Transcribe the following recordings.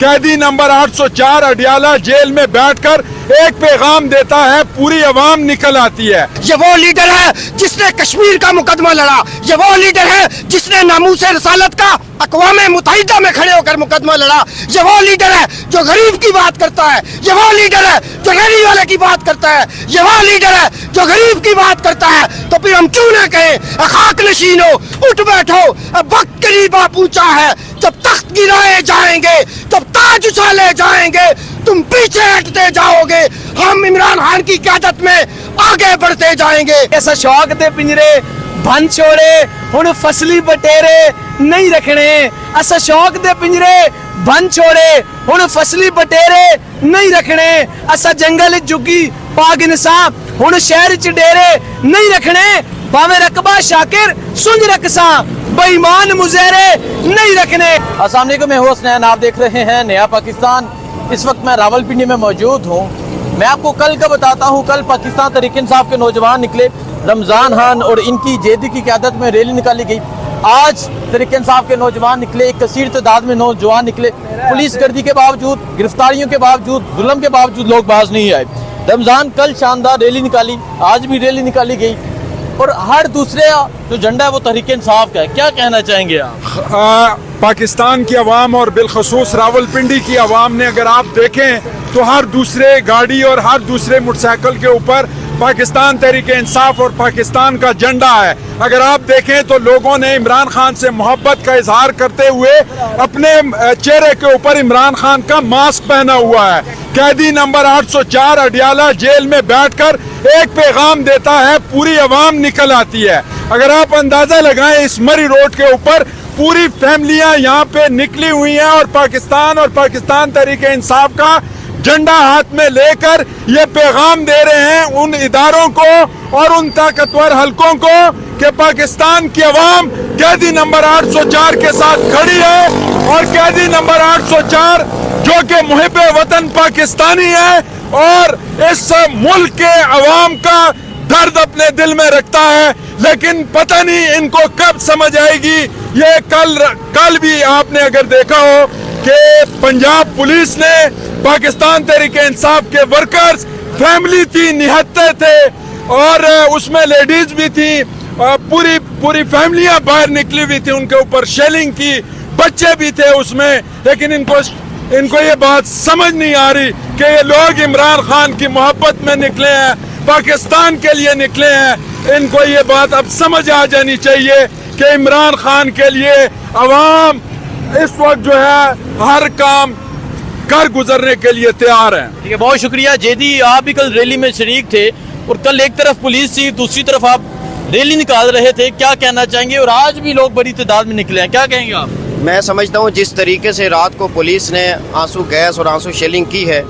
कैदी number 804 Adiala jail में बैठकर एक पैगाम देता है, पूरी अवाम निकल आती है। ये वो लीडर है जिसने कश्मीर का मुकदमा लड़ा, ये वो लीडर है जिसने नामूसे रसालत का अक़वाम मुत्तहिदा में खड़े होकर मुकदमा लड़ा, ये वो लीडर है जो गरीब की बात करता है, ये वो लीडर है जो रेहड़ी वाले की बात करता है, ये वो लीडर है जो गरीब की बात करता है। तो फिर हम क्यों ना कहें, खाक नशीनो उठ बैठो, अब वक्त करीब आ पहुंचा है, जब तख्त गिराए जाएंगे, जब ताज उछाले जाएंगे, तुम पीछे हटते जाओगे, हम इमरान खान की क़यादत में आगे बढ़ते जाएंगे। ऐसा शौक दे पिंजरे भन छोड़े, हुण फसली बटेरे नहीं रखने। ऐसा शौक दे पिंजरे भन छोड़े, हुण फसली बटेरे नहीं रखने। ऐसा जंगल जुगी पाग इंसान, हुण शहर च डेरे नहीं रखने। भावे रकबा शाकिर सुंज रकसा, बेईमान मुजहरे नहीं रखने। अस्सलाम वालेकुम, मैं हूं हसनैन, आप देख रहे हैं नया पाकिस्तान। इस वक्त मैं रावलपिंडी में मौजूद हूं। मैं आपको कल का बताता हूं, कल पाकिस्तान तहरीक इंसाफ के नौजवान निकले, रमजान खान और इनकी जेदी की क़यादत में रैली निकाली गई। आज तहरीक इंसाफ के नौजवान निकले, एक कसीर तादाद में नौजवान निकले। पुलिस गर्दी के बावजूद, गिरफ्तारियों के बावजूद, जुल्म के बावजूद लोग बाज नहीं आए। रमजान कल शानदार रैली निकाली, आज भी रैली निकाली गई और हर दूसरे जो झंडा है वो तहरीक इंसाफ का है। क्या कहना चाहेंगे आप? पाकिस्तान की अवाम और बिलखसूस रावलपिंडी की अवाम ने, अगर आप देखें तो हर दूसरे गाड़ी और हर दूसरे मोटरसाइकिल के ऊपर पाकिस्तान तहरीक इंसाफ और पाकिस्तान का झंडा है। अगर आप देखें तो लोगों ने इमरान खान से मोहब्बत का इजहार करते हुए अपने चेहरे के ऊपर इमरान खान का मास्क पहना हुआ है। कैदी नंबर 804 अडियाला जेल में बैठकर एक पैगाम देता है, पूरी अवाम निकल आती है। अगर आप अंदाजा लगाएं, इस मरी रोड के ऊपर पूरी फैमिलियां यहाँ पे निकली हुई हैं और पाकिस्तान तहरीक इंसाफ का झंडा हाथ में लेकर ये पैगाम दे रहे हैं उन इदारों को और उन ताकतवर हलकों को कि पाकिस्तान की अवाम कैदी नंबर 804 के साथ खड़ी है। और कैदी नंबर 804 जो कि मुहिब्बे वतन पाकिस्तानी है और इस मुल्क के अवाम का दर्द अपने दिल में रखता है, लेकिन पता नहीं इनको कब समझ आएगी। ये कल भी आपने अगर देखा हो कि पंजाब पुलिस ने पाकिस्तान तहरीक इंसाफ के वर्कर्स, फैमिली थी, निहत्ते थे और उसमें लेडीज भी थी, पूरी फैमिलियां बाहर निकली हुई थी, उनके ऊपर शेलिंग की, बच्चे भी थे उसमें। लेकिन इनको ये बात समझ नहीं आ रही कि ये लोग इमरान खान की मोहब्बत में निकले हैं, पाकिस्तान के लिए निकले हैं। इनको ये बात अब समझ आ जानी चाहिए कि इमरान खान के लिए अवाम इस वक्त जो है हर काम कर गुजरने के लिए तैयार हैं। ठीक है, बहुत शुक्रिया। जेदी, आप भी कल रैली में शरीक थे और कल एक तरफ पुलिस थी, दूसरी तरफ आप रैली निकाल रहे थे, क्या कहना चाहेंगे? और आज भी लोग बड़ी तादाद में निकले हैं, क्या कहेंगे आप? मैं समझता हूँ जिस तरीके से रात को पुलिस ने आंसू गैस और आंसू शेलिंग की है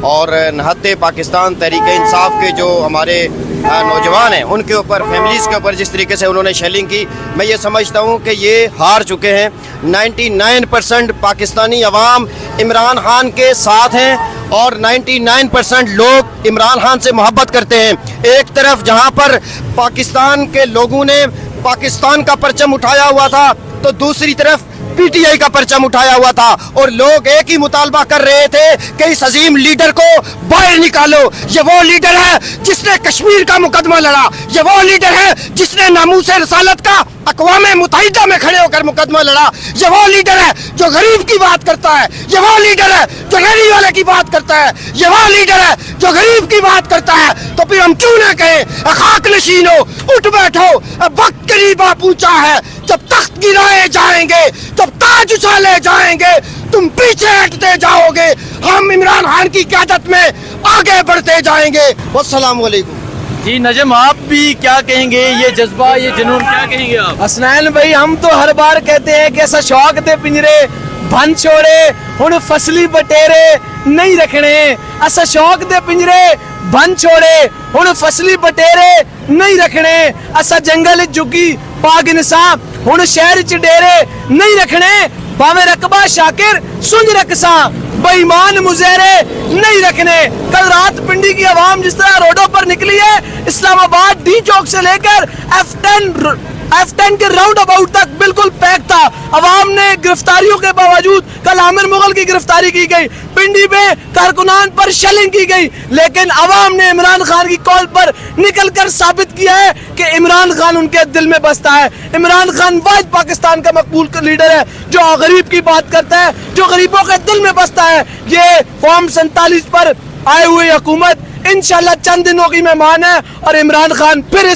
और नहत्ते पाकिस्तान तहरीक इंसाफ के जो हमारे नौजवान हैं उनके ऊपर, फैमिलीज़ के ऊपर जिस तरीके से उन्होंने शेलिंग की, मैं ये समझता हूँ कि ये हार चुके हैं। 99% पाकिस्तानी अवाम इमरान खान के साथ हैं और 99% लोग इमरान खान से मोहब्बत करते हैं। एक तरफ जहाँ पर पाकिस्तान के लोगों ने पाकिस्तान का परचम उठाया हुआ था, तो दूसरी तरफ पीटीआई का परचम उठाया हुआ था और लोग एक ही मुतालबा कर रहे थे कि इस अजीम लीडर को बाहर निकालो। ये वो लीडर है जिसने कश्मीर का मुकदमा लड़ा, ये वो लीडर है जिसने नामूसे रसालत का अक़वाम मुत्तहिदा में खड़े होकर मुकदमा लड़ा, ये वो लीडर है जो गरीब की बात करता है, ये वो लीडर है जो रेहड़ी वाले की बात करता है, ये वो लीडर है जो गरीब की बात करता है। तो फिर हम क्यों ना कहें, खाक नशीनो उठ बैठो, अब वक्त करीब आ पहुंचा है, जब तख्त गिराए जाएंगे, जब ताज उछाले जाएंगे, तुम पीछे हटते जाओगे, हम इमरान खान की क़यादत में आगे बढ़ते जाएंगे। वस्सलाम वालेकुम। जी नजम, आप भी क्या कहेंगे? ये जज्बा, ये जुनून, क्या कहेंगे आप? हसनैन भाई, हम तो हर बार कहते हैं कि ऐसा शौक दे पिंजरे भन छोड़े, हुण फसली बटेरे नहीं रखने। ऐसा शौक दे पिंजरे भन छोड़े, हुण फसली बटेरे नहीं रखने। ऐसा जंगल जुगी पाग इंसान, हुण शहर च डेरे नहीं रखने। भावे रकबा शाकिर सुंज रकसा, बेईमान मुजहरे नहीं रखने। कल रात पिंडी की आवाम जिस तरह रोडों पर निकली है, इस्लामाबाद डी चौक से लेकर F10 F10 के राउंड अबाउट तक बिल्कुल पैक था। अवाम ने गिरफ्तारियों के बावजूद, कल आमिर मुगल की गिरफ्तारी की गई, पिंडी में कारकुनान पर शेलिंग की गई, लेकिन अवाम ने इमरान खान की कॉल पर निकल कर साबित किया है कि इमरान खान उनके दिल में बसता है। इमरान खान वाहिद पाकिस्तान का मकबूल लीडर है जो गरीब की बात करता है, जो गरीबों के दिल में बसता है। ये फॉर्म 47 पर आए हुए हुकूमत इंशाल्लाह चंद दिनों की मेहमान है और इमरान खान फिर